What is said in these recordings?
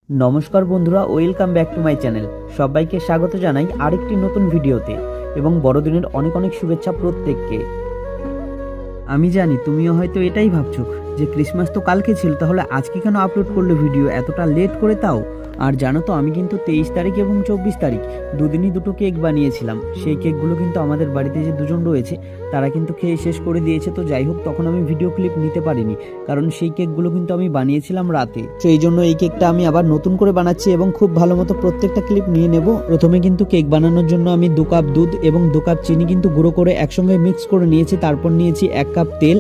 নমস্কার বন্ধুরা, welcome back to my channel. সবাইকে স্বাগত জানাই আরেকটি নতুন ভিডিওতে এবং বড়দিনের অনেক অনেক শুভেচ্ছা প্রত্যেককে। আমি জানি তুমিও হয়তো এটাই ভাবছো যে ক্রিসমাস তো কালকে ছিল, তাহলে আজকে কেন আপলোড করলো ভিডিও এতটা লেট করে তাও। আর জানো তো, আমি কিন্তু 23 তারিখ এবং 24 তারিখ দুদিনই দুটো কেক বানিয়েছিলাম। সেই কেকগুলো কিন্তু আমাদের বাড়িতে যে দুজন রয়েছে তারা কিন্তু খেয়ে শেষ করে দিয়েছে। তো যাই হোক, তখন আমি ভিডিও ক্লিপ নিতে পারিনি, কারণ সেই কেকগুলো কিন্তু আমি বানিয়েছিলাম রাতে। তো এই জন্য এই কেকটা আমি আবার নতুন করে বানাচ্ছি এবং খুব ভালো মতো প্রত্যেকটা ক্লিপ নিয়ে নেব। প্রথমে কিন্তু কেক বানানোর জন্য আমি 2 কাপ দুধ এবং 2 কাপ চিনি কিন্তু গুঁড়ো করে একসঙ্গে মিক্স করে নিয়েছি। তারপর নিয়েছি 1 কাপ তেল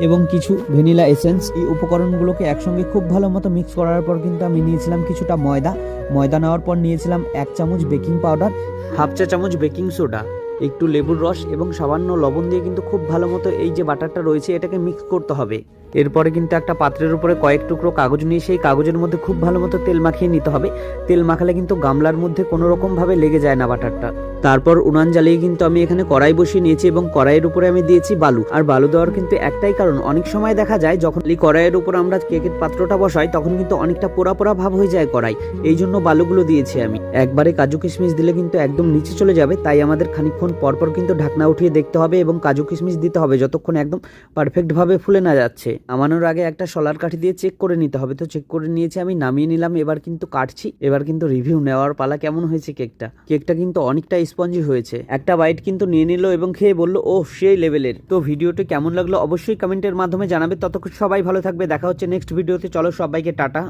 এবং কিছু ভ্যানিলা এসেন্স। এই উপকরণগুলোকে একসঙ্গে খুব ভালো মতো মিক্স করার পর কিন্তু আমি নিয়েছিলাম কিছুটা ময়দা নেওয়ার পর নিয়েছিলাম 1 চামচ বেকিং পাউডার, হাফ চা চামচ বেকিং সোডা, একটু লেবুর রস এবং সামান্য লবণ দিয়ে কিন্তু খুব ভালো মতো এই যে বাটারটা রয়েছে এটাকে মিক্স করতে হবে। এরপরে কিন্তু একটা পাত্রের উপরে কয়েক টুকরো কাগজ নিয়ে সেই কাগজের মধ্যে খুব ভালো মতো তেল মাখিয়ে নিতে হবে। তেল মাখালে কিন্তু গামলার মধ্যে কোনো রকম ভাবে লেগে যায় না বাটারটা। তারপর উনান জ্বালিয়ে কিন্তু আমি এখানে কড়াই বসিয়ে নিয়েছি এবং কড়াইয়ের উপরে আমি দিয়েছি বালু। আর বালু দেওয়ার কিন্তু একটাই কারণ, অনেক সময় দেখা যায় যখন এই কড়াইয়ের উপর আমরা কেকের পাত্রটা বসাই তখন কিন্তু অনেকটা পোড়া পোড়া ভাব হয়ে যায় কড়াই, এই জন্য বালুগুলো দিয়েছি আমি। একবারে কাজু কিশমিশ দিলে কিন্তু একদম নিচে চলে যাবে, তাই আমাদের খানিকক্ষণ পরপর কিন্তু ঢাকনা উঠিয়ে দেখতে হবে এবং কাজু কিশমিশ দিতে হবে যতক্ষণ একদম পারফেক্ট ভাবে ফুলে না যাচ্ছে। নামানোর আগে একটা শলার কাঠি দিয়ে চেক করে নিতে হবে। তো চেক করে নিয়েছি, আমি নামিয়ে নিলাম। এবার কিন্তু কাটছি, এবার কিন্তু রিভিউ নেওয়ার পালা। কেমন হয়েছে কেকটা কিন্তু অনেকটা স্পঞ্জি হয়েছে। একটা বাইট কিন্তু নিয়ে নিল এবং খেয়ে বলল, ও সেই লেভেলের। তো ভিডিওটি কেমন লাগলো অবশ্যই কমেন্টের মাধ্যমে জানাবে। ততক্ষণ সবাই ভালো থাকবে, দেখা হচ্ছে নেক্সট ভিডিওতে। চলো সবাইকে টাটা।